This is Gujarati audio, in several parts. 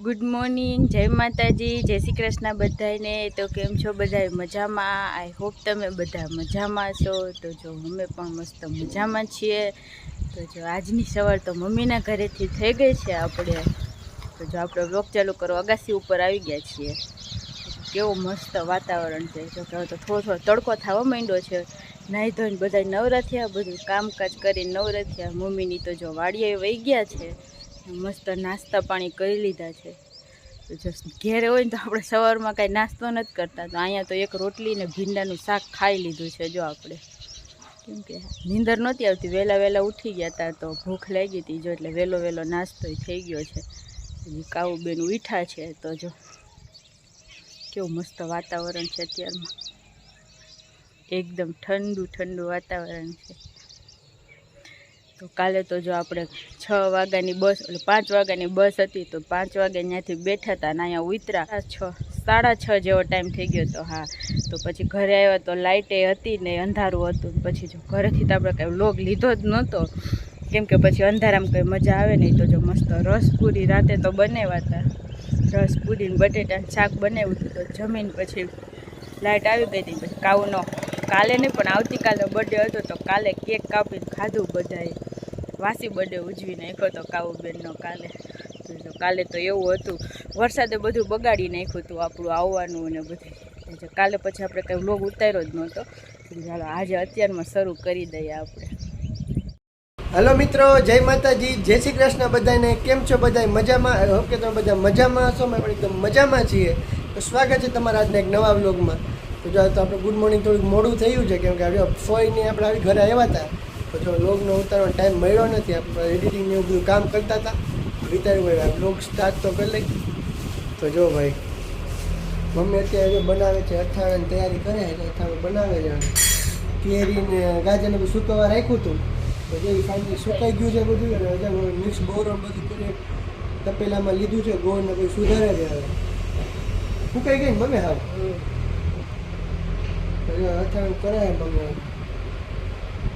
गुड मॉर्निंग, जय माताजी, जय श्री कृष्ण बधाने। तो केम छो बधाय मजामां? आई होप तमे बधा मजामां छो। तो जो अमे पण मस्त मजामां छीए। तो जो आजनी सवार तो मम्मीना घरेथी थई गई छे आपणे। तो जो आपणे व्लॉग चालू करो अगासी उपर आवी गया छीए। केवो मस्त वातावरण छे। जो के तो थोड़ो थोड़ो तड़को थवा मांड्यो छे। नाई धोईने बधाय नवरा थया, बधुं कामकाज करीने नवरा थया। मम्मीनी तो जो वाડીए वही गया छे, मस्त नास्ता पाणी करी लीधा है। तो जो घेरे हो तो आप सवार में कई नास्तो नहीं करता। तो अँ तो एक रोटली ने भींडानु शाक खाई लीधु है। जो आपणे केम के नींदर नहोती आवती, वहेला वहेला उठी गया था तो भूख लागी थी। जो एटले वहेलो वहेलो नास्तो थई गयो छे। काऊबेन उठा है। तो जो केवुं मस्त वातावरण है, अत्यारमा एकदम ठंडू ठंडू वातावरण है। तो काले तो जो आपणे 6 वाग्यानी बस 5 वाग्यानी बस हती। तो 5 वागे त्याथी बैठा था ने अहींया उतरा 6:30 जेवो टाइम थई गयो तो। हाँ, तो पछी घरे आव्या तो लाइटे हती ने अंधारुं हतुं। पछी जो घरेथी तो आपणे कांई व्लॉग लीधो ज नहोतो, केम के पछी अंधारामां कंई मजा आवे नहीं। तो जो मस्त रसपूरी राते तो बनाव्या था, रसपूरी ने बटेटानुं शाक बनाव्युं हतुं। तो जमीन पछी लाइट आवी गई थी। पछी काऊनो काले नहीं पण आवतीकाले बर्थडे हतो तो काले केक कापीने खाधुं बधाए। वासी बर्थडे उजवी नाख्यो तो काऊबेननो काले। तो जो काले तो एवुं हतुं, वरसादे बधुं बगाड़ी नाख्युं हतुं आपणुं आववानुं ने बधुं। तो काले पछी आपणे कांई व्लॉग उतार्यो ज नहोतो। चालो आजे अत्यारमां शरू करी दઈએ आपणे। हेलो मित्रों, जय माताजी, जय श्री कृष्ण बधाने। केम छो बधाय मजामां? आई होप के तमे बधा मजामां हशो। मैं पण एकदम मजामां छीए। तो स्वागत है तमारा आजना एक नवा व्लॉगमां। तो जो तो आपणे गुड मॉर्निंग थोड़ुं मोडुं थयुं छे, केम के जो फोईने आपणे આવી ઘરે આવ્યા હતા। तो जो व्लॉगनो उतारવાનો टाइम मळ्यो નથી। આપણે એડિટિંગ ને એવું બધું કામ કરતા હતા। વિચાર્યું ભાઈ વ્લॉग સ્ટાર્ટ તો કરી લઈ। તો જો ભાઈ મમ્મી અત્યારે બનાવે છે અથાણાની તૈયારી કરે છે। અથાણું બનાવે છે, કેરી ને ગાજર ને બધું સુકવવા રાખ્યું હતું। તો જે ફાઇનલી સુકાઈ ગયું છે બધું, અને હજાર મિક્સ બોરો બધું કરી તપેલામાં લીધું છે। ગોળ ને બધું સુધારે છે। હવે સુકાઈ ગઈ ને મમ્મી હાવ અથાણું કરાય મમ્મી।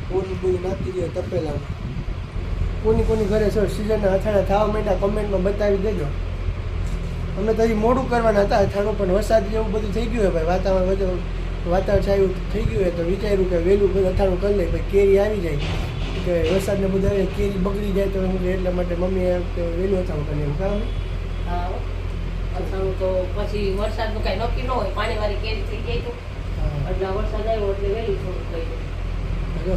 કોની બધું નાખી દે તપેલામાં। કોની કોની ઘરે સર સિઝનના અથાણા થવા માંડ્યા કમેન્ટમાં બતાવી દેજો। અમે તો હજી મોડું કરવાના હતા અથાણું, પણ વરસાદ જેવું બધું થઈ ગયું હોય ભાઈ, વાતાવરણ બધું વાતાવરણ છાયું થઈ ગયું હોય। તો વિચાર્યું કે વહેલું બધું અથાણું કરી લઈએ, ભાઈ કેરી આવી જાય કે વરસાદને બધા કેરી બગડી જાય તો એટલા માટે મમ્મીએ વહેલું અથાણું કરી એમ કામ। હા, અથાણું તો પછી વરસાદનું કાંઈ નક્કી ન હોય, પાણીવાળી કેરી થઈ ગઈ તો એટલે વરસાદ આવ્યો એટલે વહેલું થોડું થઈ ગયું।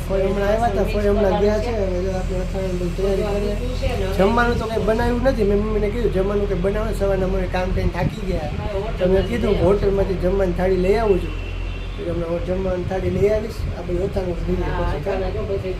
ફળ હમણાં આવ્યા હતા, ફળ હમણાં ગયા છે। હવે આપણે અથાણું બધી તૈયારી કરીએ। જમવાનું તો કંઈ બનાવ્યું નથી। મેં મમ્મીને કીધું જમવાનું કંઈ બનાવો, સવારના મને કામ કરીને થાકી ગયા। તો મેં કીધું હોટલમાંથી જમવાની થાળી લઈ આવું છું। તો હમણાં જમવાની થાળી લઈ આવીશ। આ બધું અથાણું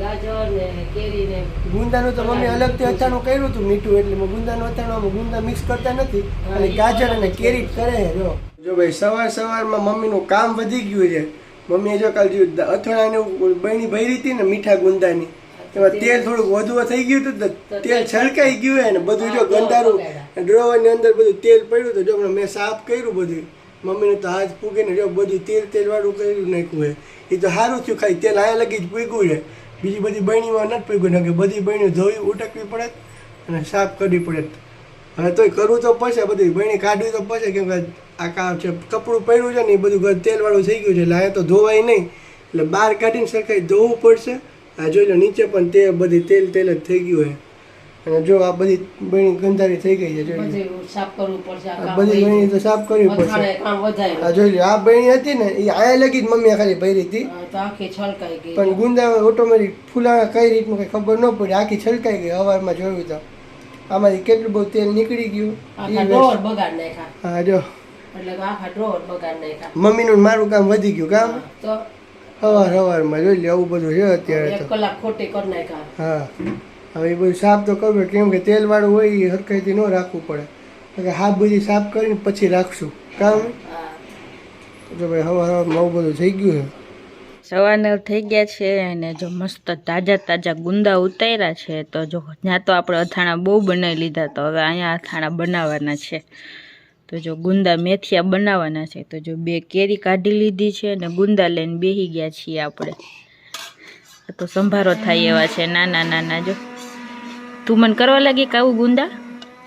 ગાજર ને કેરી ને ગુંદાનું તો મમ્મી અલગથી અથાણું કર્યું હતું મીઠું, એટલે ગુંદાનું અથાણું ગુંદા મિક્સ કરતા નથી, અને ગાજર અને કેરી જ કરે છે। જો ભાઈ સવારમાં મમ્મીનું કામ વધી ગયું છે। મમ્મીએ જો કાલ અથાણાને બહેણી ભરી હતી ને મીઠા ગુંદાની, એમાં તેલ થોડુંક વધુ થઈ ગયું હતું, તેલ છલકાઈ ગયું હોય ને બધું જો ગંધારું ડ્રોવરની અંદર બધું તેલ પડ્યું હતું। જો મેં સાફ કર્યું બધું, મમ્મીને તો હાથ પૂગીને જો બધું તેલવાળું કર્યું નાખ્યું હોય। એ તો સારું થયું, ખાઈ તેલ અહીંયા લગી જ પૂગ્યું છે, બીજી બધી બહેણીમાં નથી પૂગ્યું ને, કે બધી બહેણીઓ ધોવી ઉટકવી પડે અને સાફ કરવી પડે। હવે તોય કરવું તો પડશે, બધી બહેણી કાઢવી તો પડશે, કેમ કે આ છે કપડું પડ્યું છે ને એ બધું તેલવાળું થઈ ગયું છે, એટલે અહીંયા તો ધોવાય નહીં, એટલે બહાર કાઢીને સરખાઈ ધોવું પડશે। આ જોઈ લો નીચે પણ તે બધી તેલ જ થઈ ગયું હોય। અને જો આ બધી બહેણી ગંધારી થઈ ગઈ છે, જોઈ સાફ કરવું પડશે, બધી બહેણી તો સાફ કરવી પડશે। આ જોઈ લો આ બહેણી હતી ને એ અહીંયા લગી જ મમ્મીએ ખાલી ભરી હતી, પણ ગુંદા ઓટોમેટિક ફૂલાણા કઈ રીતનું કંઈ ખબર ન પડી, આખી છલકાઈ ગઈ। સવારમાં જોયું તો આમાંથી કેટલું બધું તેલ નીકળી ગયું। હા જો મમ્મીનું મારું કામ વધી ગયું કામ સવારમાં જોઈ લે આવું બધું છે અત્યારે તો। કલાક ખોટી કરી નાખ્યા। હા, હવે એ બધું સાફ તો કરવું, કેમ કે તેલવાળું હોય એ હરખાઈથી ન રાખવું પડે, એટલે હાથ બધી સાફ કરીને પછી રાખશું કામ। જો ભાઈ સવારમાં આવું બધું થઈ ગયું છે। સવારના થઈ ગયા છે, અને જો મસ્ત તાજા તાજા ગુંદા ઉતાર્યા છે। તો જો ત્યાં તો આપણે અથાણા બહુ બનાવી લીધા, તો હવે અહીંયા અથાણા બનાવવાના છે। તો જો ગુંદા મેથિયા બનાવવાના છે। તો જો 2 કેરી કાઢી લીધી છે, અને ગુંદા લઈને બેસી ગયા છીએ આપણે। તો સંભારો થાય એવા છે નાના નાના। જો તું મને કરવા લાગી કાવું ગુંદા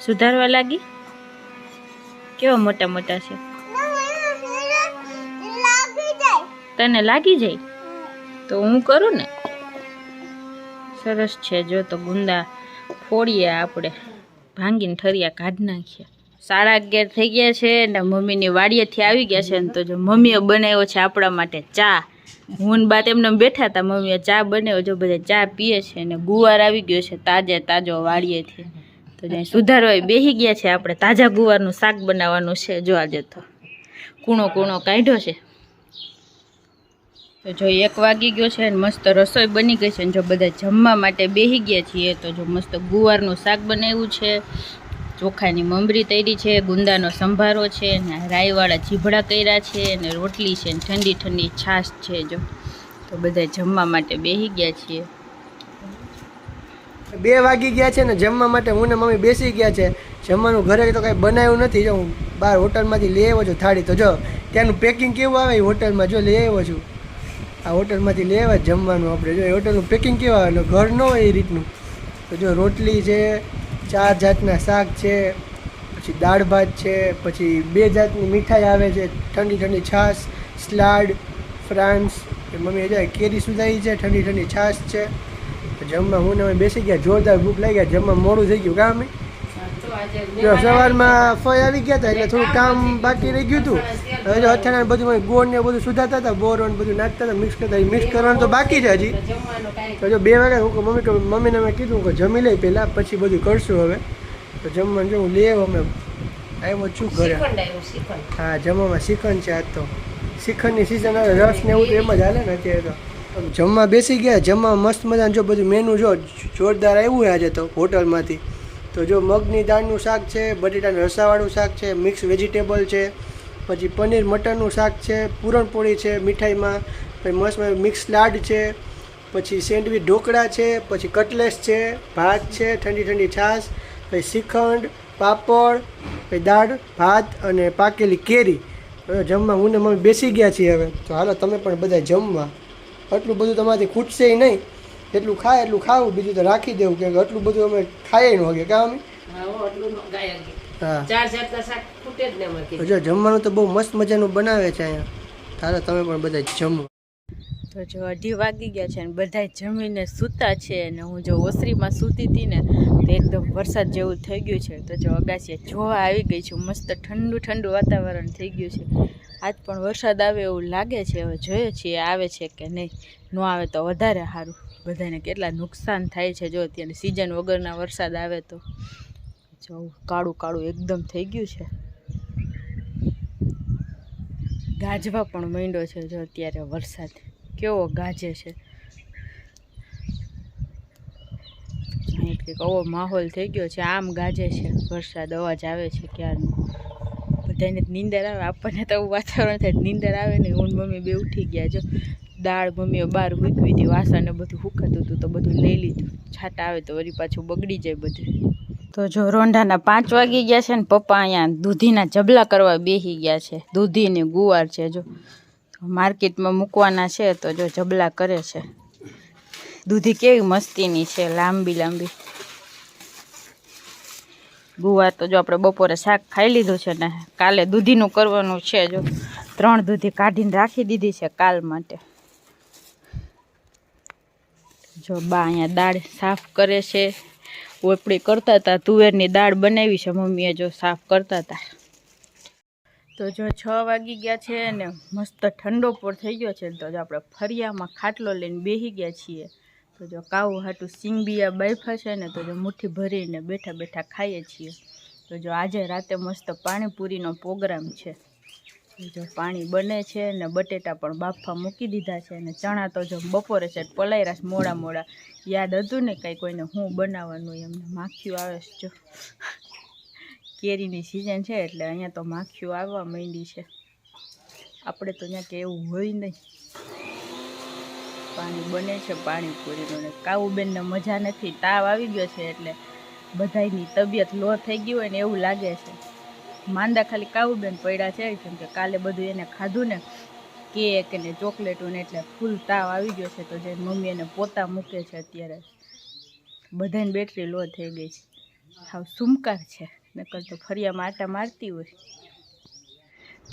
સુધારવા લાગી। કેવા મોટા મોટા છે. તને લાગી જાય તો હું કરું ને. સરસ છે. જો તો ગુંદા ફોડીએ આપણે, ભાંગીને ઠરિયા કાઢી નાખીએ. 11:30 થઈ ગયા છે ને મમ્મીની વાડીએથી આવી ગયા છે ને તો જો મમ્મીએ બનાવ્યો છે આપણા માટે ચા. હું ને બા એમને બેઠા હતા, મમ્મીએ ચા બનાવ્યો. જો બધા ચા પીએ છે ને ગુવાર આવી ગયો છે તાજો વાડીએથી. તો જ્યાં સુધારવા બેસી ગયા છે. આપણે તાજા ગુવારનું શાક બનાવવાનું છે. જો આજે તો કૂણો કાઢ્યો છે. તો જો 1 વાગી ગયો છે ને મસ્ત રસોઈ બની ગઈ છે ને જો બધા જમવા માટે બેસી ગયા છીએ. તો જો મસ્ત ગુવારનું શાક બનાવ્યું છે, ચોખાની મમરી તળી છે, ગુંદાનો સંભારો છે ને રાઈવાળા જીભડા કર્યા છે ને રોટલી છે ને ઠંડી છાશ છે. જો તો બધા જમવા માટે બેસી ગયા છીએ. 2 વાગી ગયા છે ને જમવા માટે હું ને મમ્મી બેસી ગયા છે. જમવાનું ઘરે તો કાંઈ બનાવ્યું નથી. જો હું બહાર હોટલમાંથી લઈ આવ્યો છું થાળી. તો જો ત્યાંનું પેકિંગ કેવું આવે એ હોટલમાં જો લઈ આવ્યો છું. આ હોટલમાંથી લઈ આવ્યા જમવાનું આપણે. જો એ હોટલનું પેકિંગ કેવું આવે એટલે ઘર ન હોય એ રીતનું. તો જો રોટલી છે, 4 જાતના શાક છે, પછી દાળ ભાત છે, પછી 2 જાતની મીઠાઈ આવે છે, ઠંડી છાશ, સલાડ, ફ્રાન્સ. મમ્મી જાય કેરી સુધારી છે, ઠંડી છાશ છે. તો જમવા હું ને અમે બેસી ગયા. જોરદાર ભૂખ લાગી ગયા. જમવા મોડું થઈ ગયું કામ. જો સવારમાં ફઈ આવી ગયા હતા એટલે થોડું કામ બાકી રહી ગયું હતું. હવે જો અથાણા બધું ગોળ ને બધું સુધારતા હતા, બોરો ને બધું નાખતા હતા, મિક્સ કરતા. મિક્સ કરવાનું તો બાકી છે હજી. તો જો 2 વાગ્યા હું મમ્મીને મેં કીધું કે જમી લઈ પહેલાં પછી બધું કરશું. હવે તો જમવાનું જો હું લઈ આવ્યો. અમે આવ્યો છું ઘરે. હા, જમવામાં શ્રીખંડ છે. આજ તો શ્રીખંડની સિઝન આવે, રસ ને એવું તો એમ જ હાલે ને અત્યારે. તો જમવા બેસી ગયા. જમવા મસ્ત મજાનું જો બધું મેનુ જો જોરદાર આવ્યું છે આજે તો હોટલમાંથી. તો જો મગની દાળનું શાક છે, બટેટાના રસાવાળું શાક છે, મિક્સ વેજીટેબલ છે, પછી પનીર મટરનું શાક છે, પૂરણપોળી છે મીઠાઈમાં, પછી મસ્ત મિક્સ સલાડ છે, પછી સેન્ડવીચ ઢોકળા છે, પછી કટલેસ છે, ભાત છે, ઠંડી છાશ, પછી શ્રીખંડ, પાપડ, પછી દાળ ભાત અને પાકેલી કેરી. જમવા હું ને મમ્મી બેસી ગયા છીએ. હવે તો હાલો તમે પણ બધા જમવા. આટલું બધું તમારાથી ખૂટશે નહીં. જેટલું ખાય એટલું ખાવું, બીજું તો રાખી દેવું. કે આટલું બધું અમે ખાઈએ ન હોઈએ કામ. હા, જો જમવાનું તો બહુ મસ્ત મજાનું બનાવે છે અહીંયા. હાલો તમે પણ બધા જમો. તો જો 2:30 વાગી ગયા છે ને બધા જમીને સૂતા છે. અને હું જો ઓસરીમાં સૂતી હતી ને તો એકદમ વરસાદ જેવું થઈ ગયું છે. તો જો અગાસીએ જોવા આવી ગઈ છું. મસ્ત ઠંડુ વાતાવરણ થઈ ગયું છે. આજ પણ વરસાદ આવે એવું લાગે છે. હવે જોઈએ છીએ આવે છે કે નહીં. ન આવે તો વધારે સારું. બધાને કેટલા નુકસાન થાય છે. જો અત્યારે સિઝન વગરના વરસાદ આવે તો જો કાળું એકદમ થઈ ગયું છે. ગાજવા પણ માંડ્યો છે. જો અત્યારે વરસાદ કેવો ગાજે છે. કંઈક આવો માહોલ થઈ ગયો છે. આમ ગાજે છે વરસાદ, અવાજ આવે છે ક્યારનો. બધાને નીંદર આવે, આપણને તો વાતાવરણ થાય નીંદર આવે ને. હું મમ્મી બે ઉઠી ગયા. જો દાળ મમ્મીએ બહાર મૂકવી હતી, વાસણ ને બધું હુકાતું હતું તો બધું લઈ લીધું. છાટા આવે તો વળી પાછું બગડી જાય બધું. તો જો રોંઢાના 5 વાગી ગયા છે ને પપ્પા અહીંયા દૂધીના જબલા કરવા બેસી ગયા છે. દૂધી ને ગુવાર છે. જો માર્કેટમાં મૂકવાના છે તો જો જબલા કરે છે. દૂધી કેવી મસ્તીની છે, લાંબી. ગુવાર તો જો આપણે બપોરે શાક ખાઈ લીધું છે ને કાલે દૂધીનું કરવાનું છે. જો 3 દૂધી કાઢીને રાખી દીધી છે કાલ માટે. જો બા અહીંયા દાળ સાફ કરે છે. ઓપડી કરતા હતા, તુવેરની દાળ બનાવી છે મમ્મીએ, જો સાફ કરતા હતા. તો જો 6 વાગી ગયા છે ને મસ્ત ઠંડો પણ થઈ ગયો છે. તો જો આપણે ફરિયામાં ખાટલો લઈને બેસી ગયા છીએ. તો જો કાવું હાટું સિંગબિયા બાફા છે ને તો જો મુઠ્ઠી ભરીને બેઠા ખાઈએ છીએ. તો જો આજે રાતે મસ્ત પાણીપુરીનો પ્રોગ્રામ છે. જો પાણી બને છે ને બટેટા પણ બાફા મૂકી દીધા છે. ને ચણા તો જો બપોરે છે પલાયરા છે મોડા. યાદ હતું ને કંઈ કોઈને હું બનાવવાનું એમને. માખીઓ આવે છે. જો કેરીની સિઝન છે એટલે અહીંયા તો માખીઓ આવવા માંડી છે. આપણે તો ત્યાં કે એવું હોય નહીં. પાણી બને છે પાણીપુરીનું. ને કાવુબેનને મજા નથી, તાવ આવી ગયો છે એટલે બધાની તબિયત લો થઈ ગઈ હોય ને એવું લાગે છે. માંદા ખાલી કાવુબેન પડ્યા છે કેમ કે કાલે બધું એને ખાધું ને કેક ને ચોકલેટો ને એટલે ફૂલ તાવ આવી ગયો છે. તો જે મમ્મી એને પોતા મૂકે છે અત્યારે. બધાની બેટરી લો થઈ ગઈ છે. હાવ સુમકાર છે. નકર તો ફરિયામાં આટા મારતી હોય.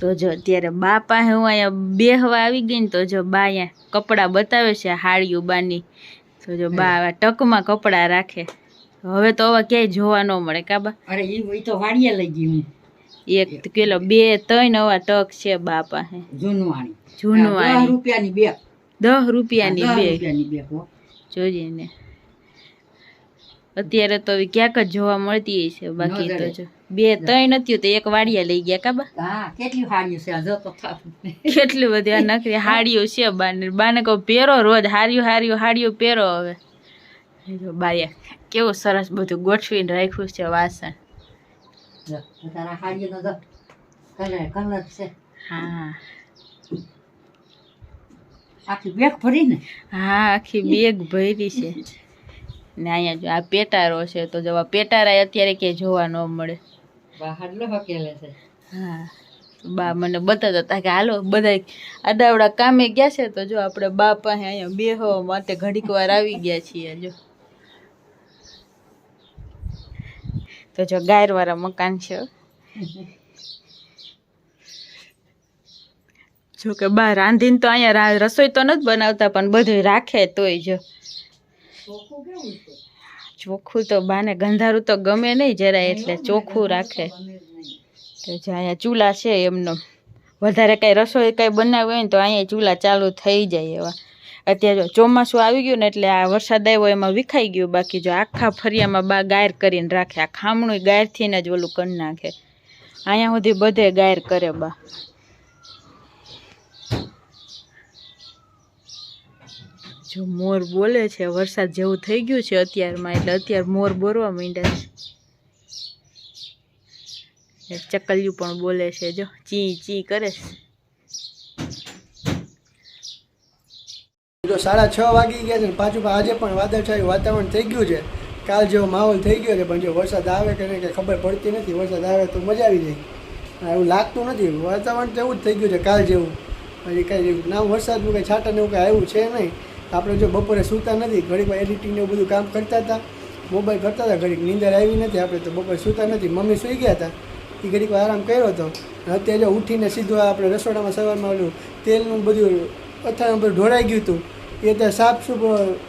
તો જો અત્યારે બા પાસે હું અહીંયા બેહવા આવી ગઈ ને તો જો બા અહીંયા કપડાં બતાવે છે હાડીઓ બાની. તો જો બા આવા ટકમાં કપડાં રાખે. હવે તો હવે ક્યાંય જોવા ન મળે કાબા. અરે એ તો વાડીએ લઈ ગઈ હું. 1 કિલો 2 3 આવા ટક છે બા પાસે. જૂનવાણી જૂનવાણી 10 રૂપિયાની બે. 10 રૂપિયાની 10 બે. રૂપિયાની બે હો. જોજે ને અત્યારે તો હવે ક્યાંક જ જોવા મળતી છે. બાકી તો જો 2 3 નથી તો એક વાડિયા લઈ ગયા કાબા. હા કેટલી હાડીઓ છે આ જો તો કેટલી બધી આ નકરી હાડીઓ છે બાને. બાને કહું પહેરો રોજ હારીઓ હાડીઓ પહેરો. હવે જો બાયા કેવું સરસ બધું ગોઠવીને રાખ્યું છે વાસણ. જો તારા હાડીઓનો જો કલર છે. હા આખી બેગ ભરીને. હા આખી બેગ ભરી છે. ને અહીંયા જો આ પેટારો છે તો જો આ પેટારા અત્યારે ક્યાંય જોવા ન મળે. બહાર લો હકેલે છે. હા બા મને બતાવતા હતા કે હાલો બધા આડાવડા કામે ગયા છે તો જો આપણે બા પાસે અહીંયા બેહવા માટે ઘડીક વાર આવી ગયા છીએ. જો તો જો ગાયરવાળા મકાન છે. જો કે બા રાંધીને તો અહીંયા રસોઈ તો નથી બનાવતા પણ બધું રાખે તોય જો ચોખ્ખું તો બાને ગંધારું તો ગમે નહીં જરાય એટલે ચોખ્ખું રાખે. તો જે અહીંયા ચૂલા છે એમનો વધારે કાંઈ રસોઈ કાંઈ બનાવી હોય ને તો અહીંયા ચૂલા ચાલુ થઈ જાય એવા. અત્યારે જો ચોમાસું આવી ગયું ને એટલે આ વરસાદ આવ્યો એમાં વિખાઈ ગયું. બાકી જો આખા ફરિયામાં બા ગાયર કરીને રાખે. આ ખામણું ગાયરથી જ ઓલું કરી નાખે. અહીંયા સુધી બધે ગાયર કરે બા. જો મોર બોલે છે. વરસાદ જેવું થઈ ગયું છે અત્યારમાં એટલે અત્યારે મોર બોલવા માંડ્યા છે. ચકલિયું પણ બોલે છે. જો ચી ચી કરે છે. જો 6:30 વાગી ગયા છે ને પાછું આજે પણ વાદળછાયું વાતાવરણ થઈ ગયું છે. કાલ જેવો માહોલ થઈ ગયો છે પણ જો વરસાદ આવે કે નહીં કે ખબર પડતી નથી. વરસાદ આવે તો મજા આવી જાય. એવું લાગતું નથી. વાતાવરણ તો એવું જ થઈ ગયું છે કાલ જેવું. હજી કાંઈ નામ વરસાદનું કંઈ છાંટા ને એવું કાંઈ આવ્યું છે નહીં. આપણે જો બપોરે સૂતા નથી. ઘડીકમાં એડિટિંગ ને એવું બધું કામ કરતા હતા. મોબાઈલ કરતા હતા. ઘડીક નીંદર આવી નથી. આપણે તો બપોરે સૂતા નથી. મમ્મી સૂઈ ગયા હતા. એ ઘડીકમાં આરામ કર્યો હતો. અત્યારે જો ઉઠીને સીધું આપણે રસોડામાં સવારમાં ઓલું તેલનું બધું અથાણું બધું ઢોળાઈ ગયું હતું. એ અત્યારે સાફ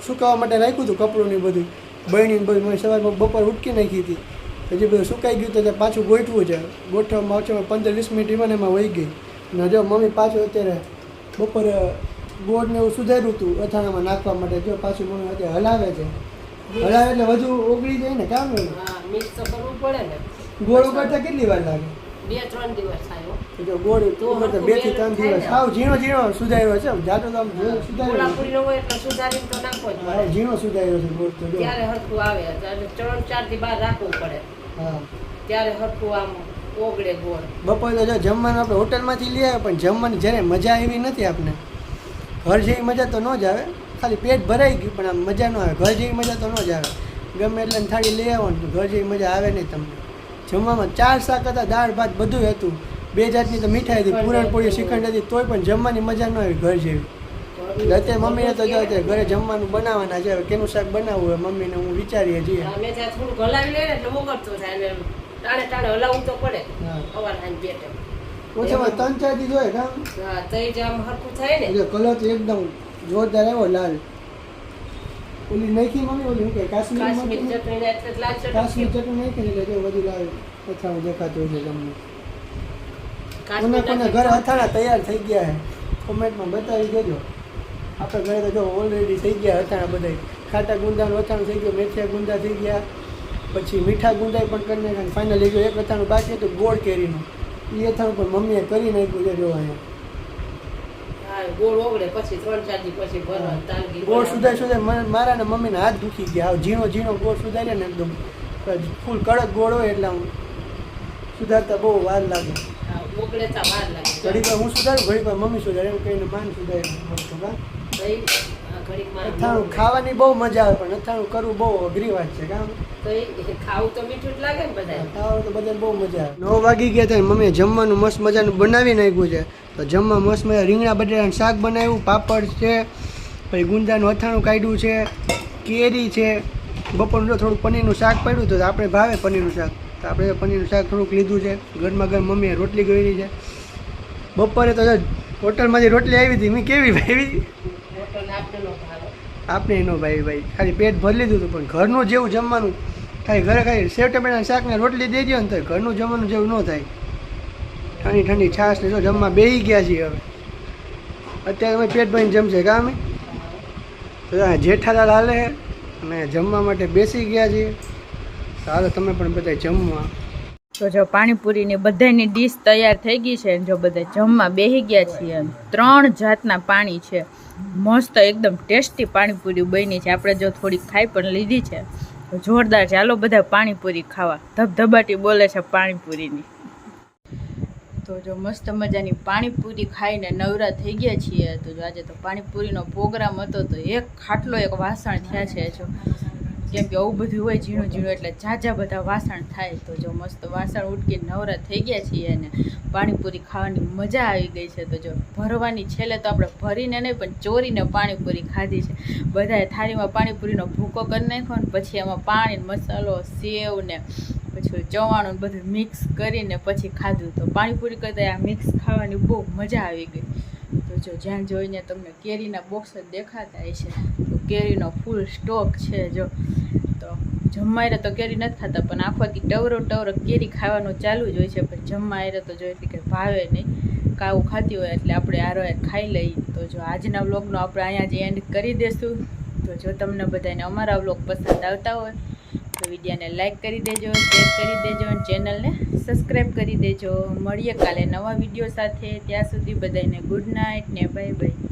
સુકાવવા માટે રાખ્યું હતું કપડું ને બધું. બળીને બધું મેં સવારમાં બપોર ઉટકી નાખી હતી. હજી બધું સુકાઈ ગયું તો પાછું ગોઠવું છે. ગોઠવવામાં ઓછામાં 15-20 મિનિટ એમાં વહી ગઈ. અને જો મમ્મી પાછું અત્યારે બપોરે ગોળને એવું સુધાર્યું હતું અથાણામાં નાખવા માટે. જો પાછું મમ્મી અત્યારે હલાવે છે. હલાવે એટલે વધુ ઓગળી જાય ને કામ ને. હા મિક્સ તો કરવું પડે ને. ગોળ ઉગાડતા કેટલી વાર લાગે? 2-3 દિવસ થાય. જો ગોળ ઉગાડતા 2 થી 3 દિવસ. સાવ ઝીણો સુધાર્યો છે. જાતો તો આમ સુધાર્યો. કોલ્હાપુરી નો હોય એટલે સુધારીને તો નાખવો જ પડે. ઝીણો સુધાર્યો છે ગોળ તો. ત્યારે હરખું આવે એટલે 3-4 દી બહાર રાખવું પડે. હા ત્યારે હરખું આમ ઓગળે ગોળ. બપોરે તો જો જમવાનું આપણે હોટલમાંથી લઈ આવે પણ જમવાની જ્યારે મજા એવી નથી આપણે. ઘર જેવી મજા તો ન જ આવે. ખાલી પેટ ભરાઈ ગયું પણ આમ મજા ન આવે. ઘર જેવી મજા તો ન જ આવે. ગમે એટલે થાળી લઈ આવો ને ઘર જેવી મજા આવે નહીં તમને. જમવામાં 4 શાક હતા, દાળ ભાત બધું હતું. 2 જાતની તો મીઠાઈ હતી, પૂરણપોળી શ્રીખંડ હતી. તોય પણ જમવાની મજા ન આવી ઘર જેવી. એટલે અત્યારે મમ્મીને તો જો અત્યારે ઘરે જમવાનું બનાવવાના છે. હવે કેનું શાક બનાવવું હોય મમ્મીને હું વિચારીએ છીએ. અમે ત્યાં થોડુંક હલાવી લઈએ ને એટલે મોકળતો થાય ને ટાણે હલાવવું તો પડે. અવાર હાંજ 2 ટાઈમ ઓછામાં 3-4 દી જોઈએ કામ. હા તઈ જ આમ હરખું થાય ને. જો કલર તો એકદમ જોરદાર આવ્યો લાલ. ઓલી નાખી મમ્મી ઓલી શું કે કાશ્મીરી કાશ્મીર ચટણી ને એટલે લાલ કાશ્મીર ચટણી ચટણી નાખી એટલે જો બધું લાલ અથાણું દેખાતું છે તમને. કાશ્મીર કોને ઘરે અથાણા તૈયાર થઈ ગયા છે કોમેન્ટમાં બતાવી દેજો. આપણે ઘરે તો જો ઓલરેડી થઈ ગયા અથાણા બધા. ખાટા ગુંદાનું અથાણું થઈ ગયું, મેથિયા ગુંદા થઈ ગયા, પછી મીઠા ગુંદાય પણ કરી નાખ્યા. ફાઇનલી જો એક અથાણું બાકી હતું ગોળ કેરીનું. એ અથાણું પણ મમ્મીએ કરી નાખ્યું છે. જો અહીંયા ગોળ ઓગળે પછી 3-4 દી પછી ભરવા તાલગી ગોળ સુધાર મારા ને મમ્મીને હાથ દુખી ગયા. ઝીણો ગોળ સુધાર્યા ને એકદમ ફૂલ કડક ગોળ હોય એટલે આમ સુધારતા બહુ વાર લાગે. ઓગળે તા વાર લાગે. ઘડીક વાર હું સુધારું, ઘડીક વાર મમ્મી સુધારે એમ કહીને માન સુધાર્યું. અથાણું ખાવાની બહુ મજા આવે પણ અથાણું કરવું બહુ અઘરી વાત છે. કામ ખાવું તો મીઠું જ લાગે ને બધા. ખાવાનું તો બધાને બહુ મજા આવે. 9 વાગી ગયા હતા મમ્મીએ જમવાનું મસ્ત મજાનું બનાવી નાખ્યું છે. તો જમવા મસ્ત મજા રીંગણા બટેટાનું શાક બનાવ્યું, પાપડ છે, પછી ગુંદાનું અથાણું કાઢ્યું છે, કેરી છે. બપોરનું થોડું પનીરનું શાક પડ્યું તો આપણે ભાવે પનીરનું શાક. તો આપણે પનીરનું શાક થોડુંક લીધું છે. ગરમા ગરમ મમ્મીએ રોટલી કરી છે. બપોરે તો હોટલમાંથી રોટલી આવી હતી, મેં કેવી ભાઈ હોટલને આપણે નો ભાવે. આપણે એનો ભાઈ ખાલી પેટ ભરી લીધું હતું, પણ ઘરનું જેવું જમવાનું ખાલી ઘરે ખાલી સેવ ટમેટાના શાકને રોટલી દઈ દો ને તો ઘરનું જમવાનું જેવું ન થાય. ઠંડી ઠંડી છાશ ને જો જમવા બેસી ગયા છીએ. હવે અત્યારે અમે પેટ ભરીને જમશે કાં અમે તો જેઠાલાલ હાલે અને જમવા માટે બેસી ગયા છીએ. સારું, તમે પણ બધા જમવા. તો જો પાણીપુરીની બધાની ડીશ તૈયાર થઈ ગઈ છે. જો બધા જમવા બેસી ગયા છીએ. 3 જાતના પાણી છે, મસ્ત એકદમ ટેસ્ટી પાણીપુરી બની છે. આપણે જો થોડીક ખાઈ પણ લીધી છે, જોરદાર. ચાલો બધા પાણીપુરી ખાવા. ધબધબાટી બોલે છે પાણીપુરીની. તો જો મસ્ત મજાની પાણીપુરી ખાઈને નવરા થઈ ગયા છીએ. તો જો આજે તો પાણીપુરીનો પ્રોગ્રામ હતો, તો એક ખાટલો એક વાસણ થયા છે. જો કેમ કે આવું બધું હોય ઝીણું ઝીણું, એટલે ઝાઝા બધા વાસણ થાય. તો જો મસ્ત વાસણ ઉટકીને નવરા થઈ ગયા છીએ અને પાણીપુરી ખાવાની મજા આવી ગઈ છે. તો જો ભરવાની છેલ્લે તો આપણે ભરીને નહીં પણ ચોરીને પાણીપુરી ખાધી છે. બધાએ થાળીમાં પાણીપુરીનો ભૂકો કરી નાખ્યો ને પછી એમાં પાણી, મસાલો, સેવ ને પછી ચવાણું બધું મિક્સ કરીને પછી ખાધું. તો પાણીપુરી કરતાં આ મિક્સ ખાવાની બહુ મજા આવી ગઈ. તો જો જ્યાં જોઈને તમને કેરીના બોક્સ જ દેખાતા હશે. તો કેરીનો ફૂલ સ્ટોક છે. જો તો જમવાયરે તો કેરી નથી ખાતા, પણ આખો દી ટવરો કેરી ખાવાનું ચાલુ જ હોય છે. પણ જમવાયરે તો જો એટલી કંઈ ભાવે નહીં, કાવું ખાતી હોય એટલે આપણે આરો ખાઈ લઈએ. તો જો આજના વ્લોગનો આપણે અહીંયા જ એન્ડ કરી દઈશું. તો જો તમને બધાને અમારા વ્લોગ પસંદ આવતા હોય તો વિડીયોને લાઈક કરી દેજો, શેર કરી દેજો અને ચેનલને સબસ્ક્રાઈબ કરી દેજો. મળીએ કાલે નવા વિડીયો સાથે. ત્યાં સુધી બધાને ગુડ નાઇટ ને બાય બાય.